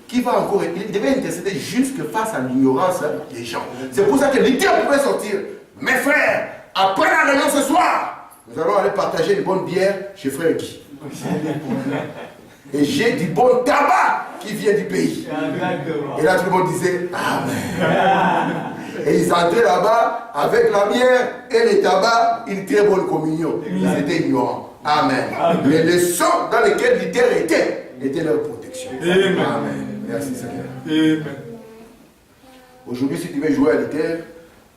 Qui va encore? Il devait intercéder jusque face à l'ignorance des gens. C'est pour ça que l'idée pouvait sortir. Mes frères, après la réunion ce soir, nous allons aller partager une bonne bière chez frère Guy. Et j'ai du bon tabac qui vient du pays. Et là tout le monde disait Amen. Et ils entraient là-bas avec la bière et le tabac, une très bonne communion. Ils étaient ignorants. Amen. Mais le sang dans lequel l'Éther était leur protection. Amen. Merci Seigneur. Amen. Aujourd'hui, si tu veux jouer à l'Éther,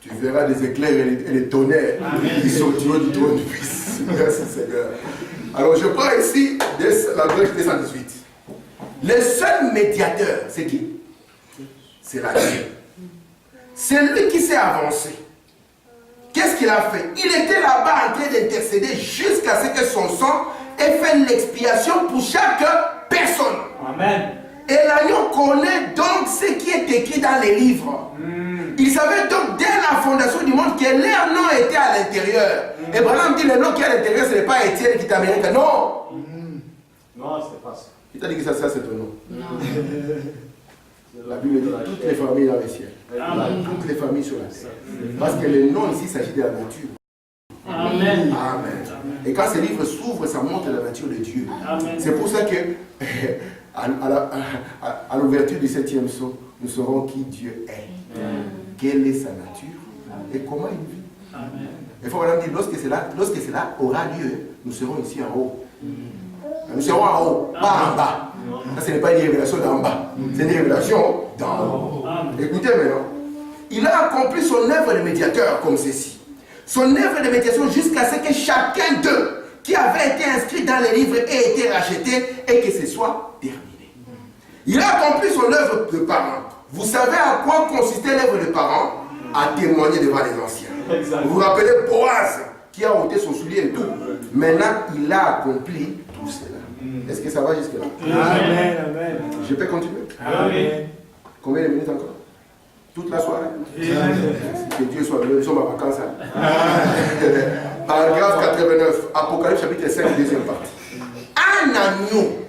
tu verras des éclairs et les tonnerres qui sortiront du trône du Fils. Merci Seigneur. Alors je prends ici la brèche 218. Le seul médiateur, c'est qui? C'est la Dieu. C'est lui qui s'est avancé. Qu'est-ce qu'il a fait? Il était là-bas en train d'intercéder jusqu'à ce que son sang ait fait l'expiation pour chaque personne. Amen. Et l'agneau connaît donc ce qui est écrit dans les livres. Il savait donc dès la fondation du monde que leur nom était à l'intérieur. Et Branham dit le nom qui est à l'intérieur, ce n'est pas Étienne qui est américain. Non. Non, c'est pas ça. Il t'a dit que ça c'est ton nom. Non. La Bible dit toutes les familles dans les ciels. Toutes les familles sur la terre. Parce que le nom ici s'agit de la nature. Amen. Amen. Et quand ce livre s'ouvre, ça montre la nature de Dieu. C'est pour ça que à l'ouverture du 7e sceau, nous saurons qui Dieu est. Quelle est sa nature et comment il vit. Amen. Il faut vraiment dire, lorsque cela aura lieu, nous serons ici en haut. Nous serons en haut, pas en bas. Ça, ce n'est pas une révélation d'en bas. C'est une révélation dans. Écoutez maintenant. Il a accompli son œuvre de médiateur comme ceci. Son œuvre de médiation jusqu'à ce que chacun d'eux qui avait été inscrit dans les livres ait été racheté et que ce soit terminé. Il a accompli son œuvre de parent. Vous savez à quoi consistait l'œuvre de parent? À témoigner devant les anciens. Vous vous rappelez Boaz qui a ôté son soulier et tout. Maintenant, il a accompli tout cela. Est-ce que ça va jusque-là? Amen, amen. Je peux continuer? Amen. Combien de minutes encore? Toute la soirée? Que Dieu soit glorifié. Nous sommes en vacances. Paragraphe 89, Apocalypse chapitre 5, deuxième partie. Un agneau.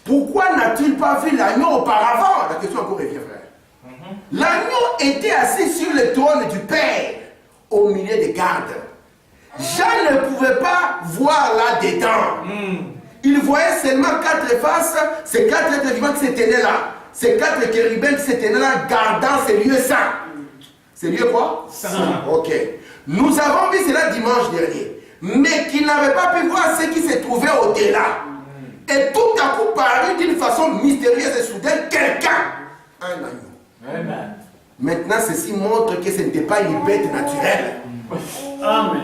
Pourquoi n'a-t-il pas vu l'agneau auparavant? La question encore revient, frère. L'agneau était assis sur le trône du Père, au milieu des gardes. Jean ne pouvait pas voir là-dedans. Il voyait seulement 4 faces, ces 4 êtres vivants qui se tenaient là. Ces 4 chérubins qui se tenaient là, gardant ces lieux saints. Ces lieux quoi? Saints. Ok. Nous avons vu cela dimanche dernier. Mais qu'ils n'avaient pas pu voir ce qui se trouvait au-delà. Et tout à coup parut d'une façon mystérieuse et soudaine quelqu'un. Un agneau. Amen. Maintenant, ceci montre que ce n'était pas une bête naturelle. Amen.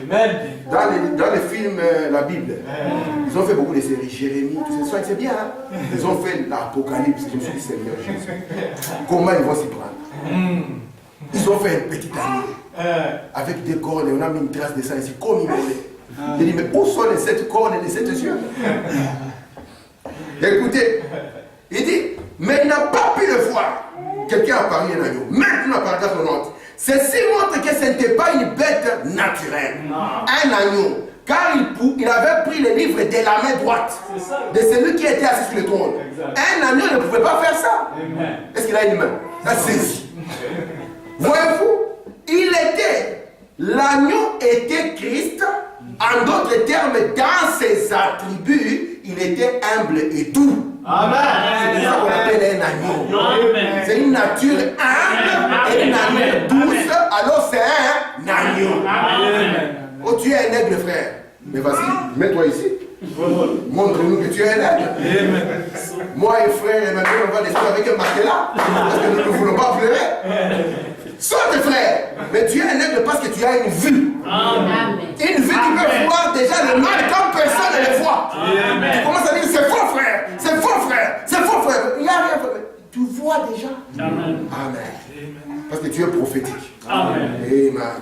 Amen. Dans les films, la Bible, ils ont fait beaucoup de séries. Jérémie, tout ça, c'est bien. Hein? Ils ont fait l'Apocalypse. Je me suis dit, Seigneur Jésus, comment ils vont s'y prendre? Ils ont fait un petit agneau avec des cornes et on a mis une trace de sang ici, comme il voulait. J'ai dit, mais où sont les 7 cornes et les 7 yeux? Écoutez, il dit, mais il n'a pas pu le voir. Quelqu'un a parlé un agneau. Maintenant, paragraphe 90. Ceci montre que ce n'était pas une bête naturelle. Un agneau. Car il avait pris le livre de la main droite de celui qui était assis sur le trône. Un agneau ne pouvait pas faire ça. Est-ce qu'il a une main? Ça saisit. Voyez-vous, l'agneau était Christ. En d'autres termes, dans ses attributs, il était humble et doux. Amen. C'est ça qu'on appelle un agneau. C'est une nature humble et une nature douce. Alors c'est un agneau. Oh, tu es un aigle, frère. Mais vas-y, mets-toi ici. Montre-nous que tu es un aigle. Moi et frère Emmanuel, on va descendre avec un matelas. Parce que nous ne voulons pas pleurer. Saute, frère. Mais tu es un aigle parce que tu as une vue. Amen. Une vue qui peut voir déjà le mal comme personne ne le voit. Amen. Tu commences à dire c'est faux, frère. C'est faux, frère. C'est faux, frère. Il n'y a rien. Tu vois déjà. Amen. Amen. Parce que tu es prophétique. Amen. Amen.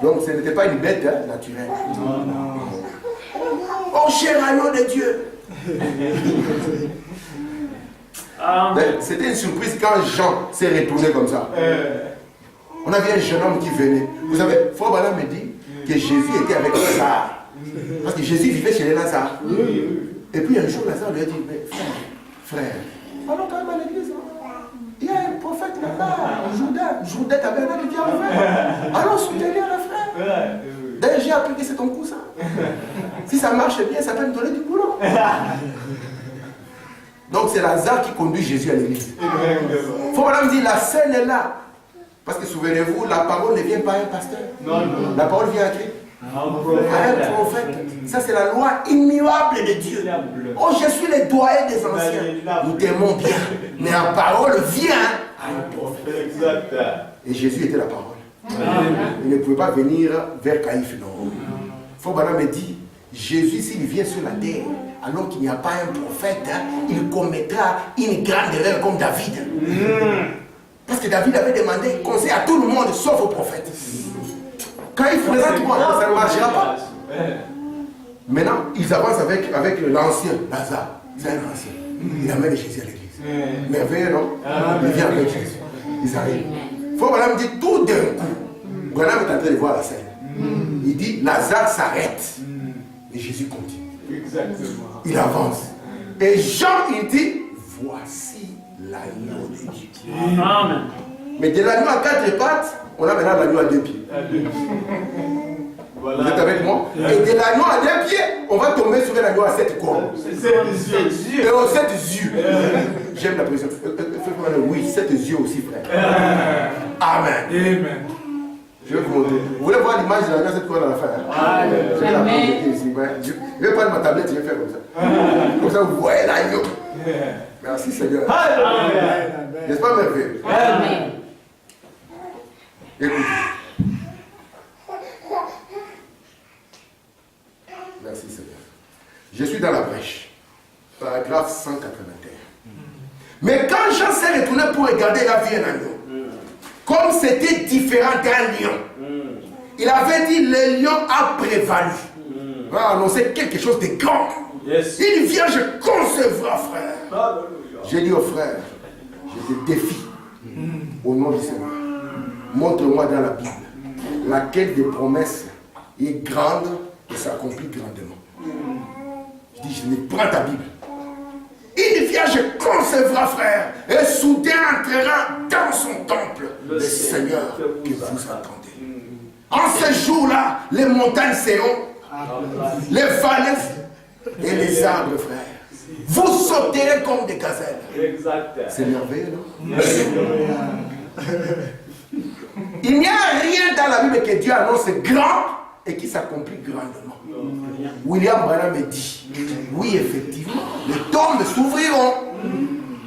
Donc ce n'était pas une bête naturelle. Non. Oh, cher agneau de Dieu. C'était une surprise quand Jean s'est retourné comme ça. On avait un jeune homme qui venait. Vous savez, Frère Branham me dit que Jésus était avec Lazare. Parce que Jésus vivait chez les Lazare. Et puis un jour, Lazare lui a dit, mais frère, allons quand même à l'église. Il y a un prophète là-bas, Jourdain Tabernacle qui a ouvert. Allons soutenir le frère. D'ailleurs, j'ai appris que c'est ton cousin. Si ça marche bien, ça peut me donner du boulot. Donc c'est Lazare qui conduit Jésus à l'église. Frère Branham dit, la scène est là. Parce que souvenez-vous, la parole ne vient pas à un pasteur. Non. La parole vient à qui? À un prophète. Ça, c'est la loi immuable de Dieu. Oh, je suis le doyen des anciens. Nous t'aimons bien. Mais la parole vient à un prophète. Exact. Et Jésus était la parole. Il ne pouvait pas venir vers Caïphe, non. Frère Branham me dit, Jésus, s'il vient sur la terre, alors qu'il n'y a pas un prophète, il commettra une grande erreur comme David. Parce que David avait demandé conseil à tout le monde, sauf au prophète. Quand il présente moi, ça ne marchera pas. Maintenant, ils avancent avec l'ancien, Lazare. C'est un ancien. Il amène Jésus à l'église. Merveilleux, non? Il vient avec Jésus. Ils arrivent. Frère Branham dit tout d'un coup. Branham est en train de voir la scène. Il dit, Lazare s'arrête. Et Jésus continue. Exactement. Il avance. Et Jean, il dit, voici l'agneau de Dieu. Amen. Mais de l'agneau à 4 pattes, on a maintenant l'agneau à 2 pieds. Voilà. Vous êtes avec moi? Et de l'agneau à 2 pieds, on va tomber sur un agneau à 7 cornes. 7 yeux. Et aux 7 yeux. J'aime la position. Oui, 7 yeux aussi, frère. Amen. Amen. Je vais vous montrer. Vous voulez voir l'image de l'agneau à 7 cornes à la fin? Je vais la projeter ici. Je vais prendre ma tablette, je vais faire comme ça. Comme ça, vous voyez l'agneau. Merci Seigneur. Alléluia. N'est-ce pas merveilleux? Amen. Écoutez. Merci Seigneur. Je suis dans la brèche. Paragraphe 181. Mais quand Jean s'est retourné pour regarder, il a vu un agneau. Comme c'était différent d'un lion. Il avait dit, le lion a prévalu. Il va annoncer quelque chose de grand. Yes. Il vient, je concevrai, frère. Alléluia. J'ai dit au frère, je te défie, au nom du Seigneur, montre-moi dans la Bible laquelle des promesses est grande et s'accomplit grandement. Je dis, je prends ta Bible. Il vient, je concevrai, frère, et soudain entrera dans son temple le Seigneur que vous attendez. En ce jour-là, les montagnes seront, les vallées et les arbres, frère. Vous sauterez comme des gazelles. Exact. C'est merveilleux, non? Il n'y a rien dans la Bible que Dieu annonce grand et qui s'accomplit grandement. William Branham me dit, oui, effectivement, les tombes s'ouvriront,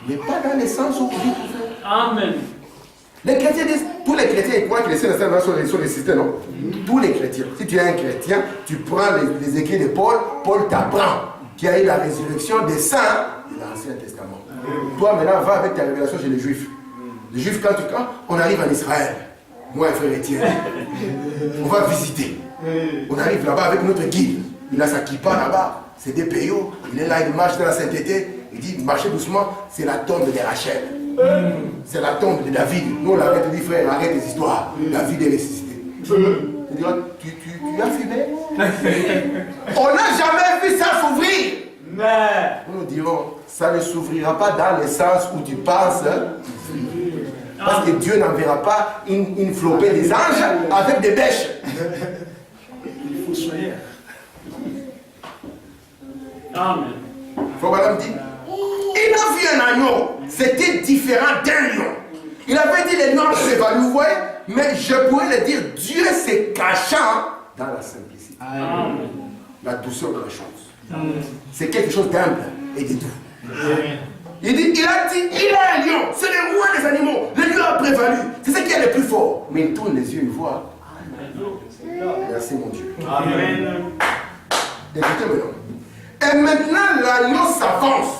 mais pas dans les sens où vous dites. Amen. Les chrétiens disent, tous les chrétiens, ils croient que les saints sont ressuscités, non? Tous les chrétiens. Si tu es un chrétien, tu prends les écrits de Paul, Paul t'apprend qu'il y a eu la résurrection des saints de l'Ancien Testament. Toi, maintenant, va avec ta révélation chez les Juifs. Les Juifs, quand on arrive en Israël, moi et frère Étienne, on va visiter. On arrive là-bas avec notre guide. Il a sa kippa là-bas, c'est des payos. Il est là, il marche dans la sainteté. Il dit, marchez doucement, c'est la tombe de Rachel. C'est la tombe de David. Nous, on l'avait dit, frère, arrête les histoires. David est ressuscité. Il dira, tu as fumé? On n'a jamais vu ça s'ouvrir. Nous dirons, ça ne s'ouvrira pas dans le sens où tu penses. Parce que Dieu n'enverra pas une flopée des anges avec des bêches. Il faut soigner. Amen. Frère Madame dit, il a vu un agneau, c'était différent d'un lion. Il avait dit les noms prévalus, vous voyez, mais je pourrais le dire, Dieu s'est cachant dans la simplicité. Amen. La douceur de la chose. C'est quelque chose d'humble et de doux. Amen. Il dit, il a dit, il a un lion, c'est le roi des animaux. Le lion a prévalu, c'est ce qui est le plus fort. Mais il tourne les yeux, il voit. Merci mon Dieu. Amen. Écoutez maintenant. Et maintenant, l'agneau s'avance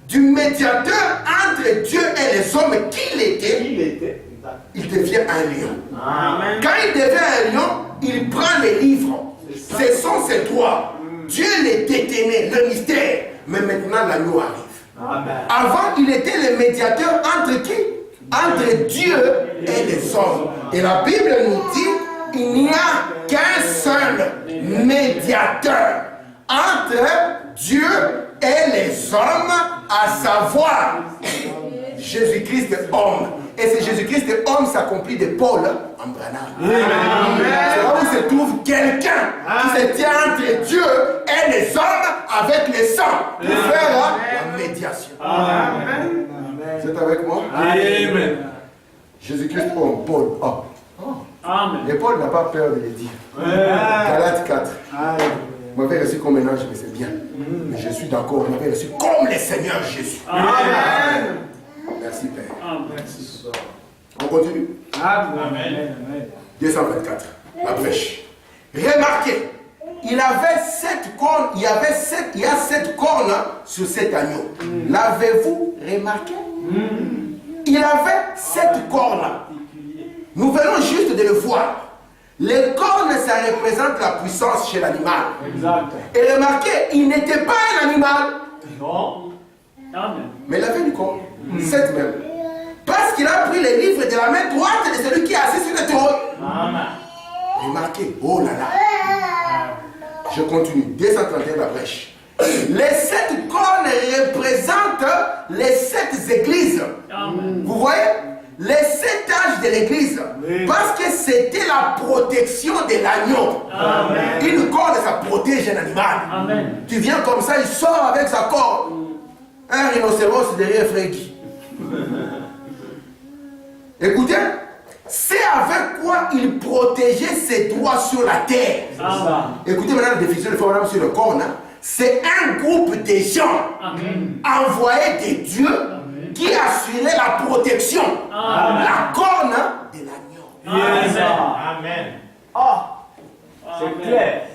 du médiateur entre Dieu et les hommes qu'il était. Il devient un lion. Amen. Quand il devient un lion, il prend les livres. Ce sont ses droits. Dieu les détenait, le mystère. Mais maintenant, l'agneau arrive. Amen. Avant, il était le médiateur entre qui? Entre Dieu et les hommes. Et la Bible nous dit, il n'y a qu'un seul médiateur entre Dieu et les hommes, à savoir Jésus-Christ homme. Et c'est Jésus-Christ homme s'accomplit de Paul en Branham. C'est là où se trouve quelqu'un qui se tient entre Dieu et les hommes avec le sang pour faire la médiation. Amen. Vous êtes avec moi? Amen. Jésus-Christ homme, Paul homme. Amen. Et Paul n'a pas peur de le dire. Galates 4. Vous m'avez reçu comme un ange, mais c'est bien. Mais je suis d'accord, vous m'avez reçu comme le Seigneur Jésus. Amen. Merci Père. Amen. On continue. Amen. 224. La brèche. Remarquez, il avait 7 cornes, il y a 7 cornes sur cet agneau. L'avez-vous remarqué? Il avait 7 cornes. Nous venons juste de le voir. Les cornes, ça représente la puissance chez l'animal. Exact. Et remarquez, il n'était pas un animal. Non. Amen. Mais il avait une corne. 7 même. Parce qu'il a pris les livres de la main droite de celui qui est assis sur le trône. Amen. Remarquez, oh là là. Je continue. 231 la brèche. Les 7 cornes représentent les 7 églises. Amen. Vous voyez? Les 7 âges de l'église. Oui. Parce que c'était la protection de l'agneau. Amen. Une corde, ça protège un animal. Amen. Tu viens comme ça, il sort avec sa corde. Un rhinocéros derrière Freddy. Écoutez, c'est avec quoi il protégeait ses droits sur la terre. Amen. Écoutez maintenant la définition de Frère Madame sur le corne. c'est un groupe de gens envoyés de Dieu qui assuraient la protection, la corne de l'agneau. Amen. Ah, c'est clair.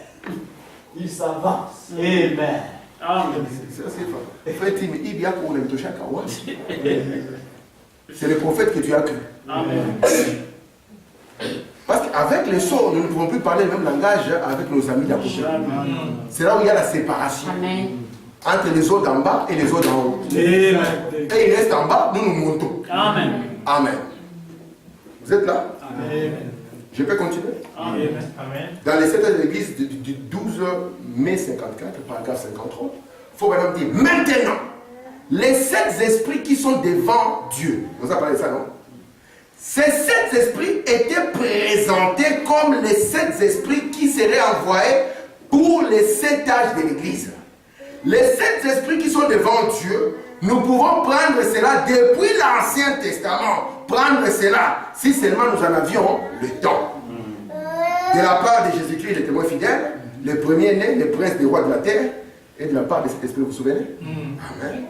Il s'avance. Amen. C'est le prophète que tu as cru. Parce qu'avec les sourds, nous ne pouvons plus parler le même langage avec nos amis d'à côté. C'est là où il y a la séparation entre les autres en bas et les autres en haut. Et ils restent en bas, nous nous montons. Amen. Amen. Vous êtes là? Amen. Je peux continuer? Amen. Dans les 7 églises du 12 mai 54, paragraphe 53, il faut vraiment dire maintenant, les 7 esprits qui sont devant Dieu. Vous avez parlé de ça, non? Ces 7 esprits étaient présentés comme les 7 esprits qui seraient envoyés pour les 7 âges de l'église. Les 7 esprits qui sont devant Dieu, nous pouvons prendre cela depuis l'Ancien Testament. Prendre cela, si seulement nous en avions le temps. De la part de Jésus-Christ, le témoin fidèle, le premier-né, le prince des rois de la terre, et de la part de cet esprit, vous vous souvenez? Amen.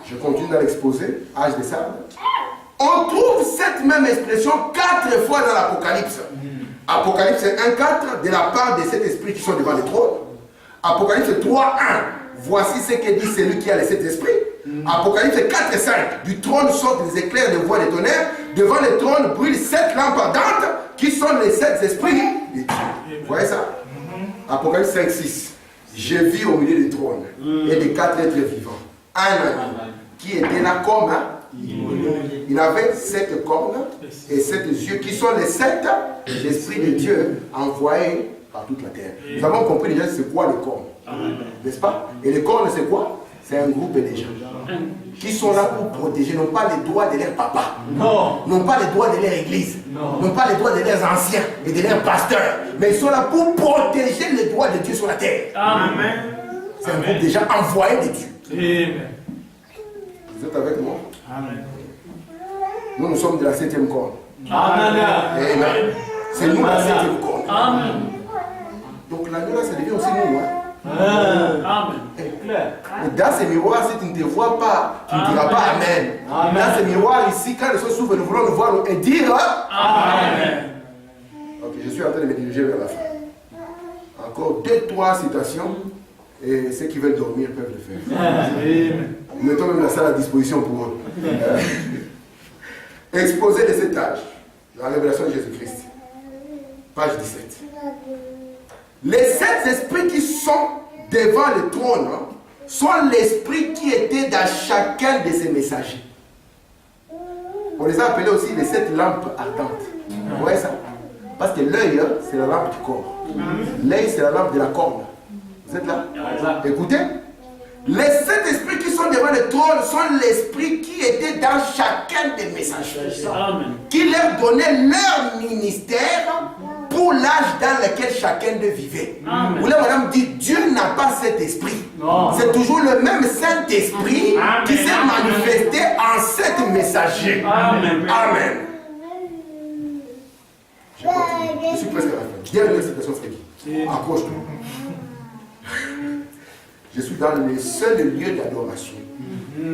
Je continue dans l'exposé, âge des sables. On trouve cette même expression 4 fois dans l'Apocalypse. Apocalypse 1:4, de la part de cet esprit qui sont devant le trône. Apocalypse 3:1, voici ce que dit celui qui a les 7 esprits. Apocalypse 4:5, du trône sortent des éclairs de voix de tonnerre, devant le trône brûlent 7 lampes ardentes, qui sont les 7 esprits de Dieu. Vous voyez ça? Apocalypse 5:6, j'ai vu au milieu du trône et des 4 êtres vivants, un agneau, qui était là comme il avait 7 cornes et 7 yeux, qui sont les 7 esprits de Dieu envoyés par toute la terre. Nous avons compris déjà c'est quoi les cornes, n'est-ce pas? Et les cornes c'est quoi? C'est un groupe de gens qui sont là pour protéger, non pas les droits de leur papa, non pas les droits de leur église, non pas les droits de leurs anciens et de leurs pasteurs, mais ils sont là pour protéger les droits de Dieu sur la terre. Amen. C'est un groupe de gens envoyés de Dieu. Amen. Vous êtes avec moi? Amen. Nous sommes de la 7e corne. Amen. Amen. C'est nous la 7e corne. Amen. Donc l'agneau là, ça devient aussi nous. Amen. Dans ce miroir, si tu ne te vois pas, tu ne diras pas Amen. Dans ce miroir ici, quand les choses s'ouvrent, nous voulons nous voir et dire Amen. Ok, je suis en train de me diriger vers la fin. Encore 2-3 citations et ceux qui veulent dormir peuvent le faire. Amen. Nous mettons même la salle à disposition pour eux. Exposé de cet âge, la révélation de Jésus-Christ. Page 17. Les 7 esprits qui sont devant le trône sont l'esprit qui était dans chacun de ces messagers. On les a appelés aussi les 7 lampes ardentes. Vous voyez ça? Parce que l'œil, c'est la lampe du corps. L'œil, c'est la lampe de la corne. Vous êtes là? Écoutez. Les 7 esprits qui sont devant le trône sont l'esprit qui était dans chacun des messagers. Qui leur donnait leur ministère pour l'âge dans lequel chacun d'eux vivait. Vous voulez, madame, dit Dieu n'a pas cet esprit. C'est toujours le même Saint-Esprit qui s'est manifesté en 7 messagers. Amen. Amen. Je suis presque à la fin. Dernière citation, Frédéric. Accroche-toi. Je suis dans le seul lieu d'adoration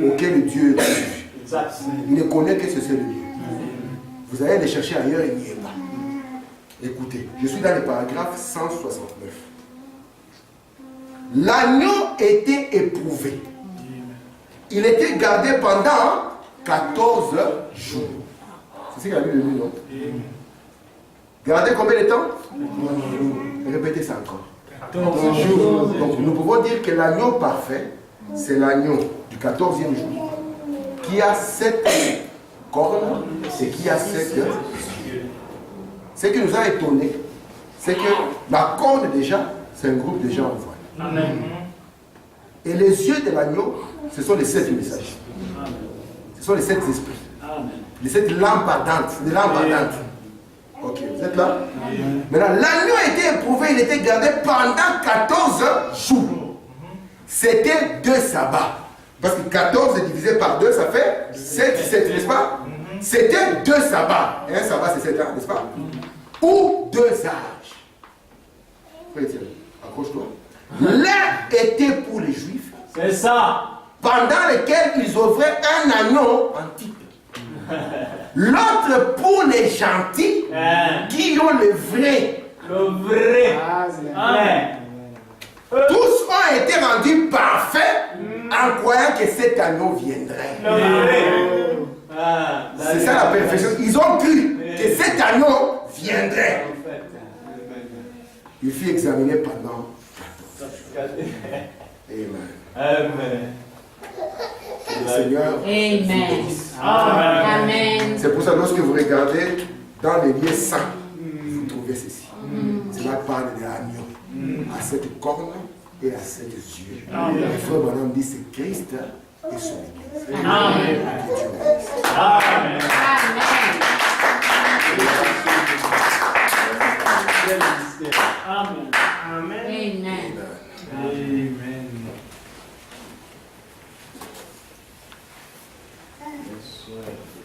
auquel Dieu est Dieu. Il ne connaît que ce seul lieu. Vous allez le chercher ailleurs, il n'y est pas. Écoutez, je suis dans le paragraphe 169. L'agneau était éprouvé. Il était gardé pendant 14 jours. C'est ce qu'il a vu le nom. Gardé combien de temps? Répétez ça encore. Donc nous pouvons dire que l'agneau parfait, c'est l'agneau du 14e jour, qui a 7 cornes et qui a 7 yeux. Ce qui nous a étonné, c'est que la corne déjà, c'est un groupe de gens envoyés. Et les yeux de l'agneau, ce sont les 7 messages. Ce sont les 7 esprits. Les 7 lampes ardentes. Les lampes ardentes. Ok, vous êtes là? Maintenant, l'agneau a été éprouvé, il était gardé pendant 14 jours. C'était 2 sabbats. Parce que 14 divisé par 2, ça fait 7, n'est-ce pas? C'était 2 sabbats. Et un sabbat, c'est 7 ans, n'est-ce pas? Ou 2 âges. Accroche-toi. L'un était pour les Juifs, C'est ça. pendant lequel ils offraient un agneau en type. L'autre pour les gentils qui ont le vrai. Le vrai. Amen. Tous ont été rendus parfaits en croyant que cet agneau viendrait. Le vrai. C'est ça la perfection. Ils ont cru que cet agneau viendrait. Il fut examiné pendant 14 jours. Amen. Amen. Que le Seigneur vous Amen. bénisse. Amen. C'est pour ça que lorsque vous regardez dans les lieux saints, vous trouvez ceci. Cela parle de l'agneau, à cette corne et à ses yeux. Le frère Branham dit c'est Christ et son Église. Amen. Que Dieu bénisse. Amen. Amen. Amen. Amen. Amen. Yes, sir.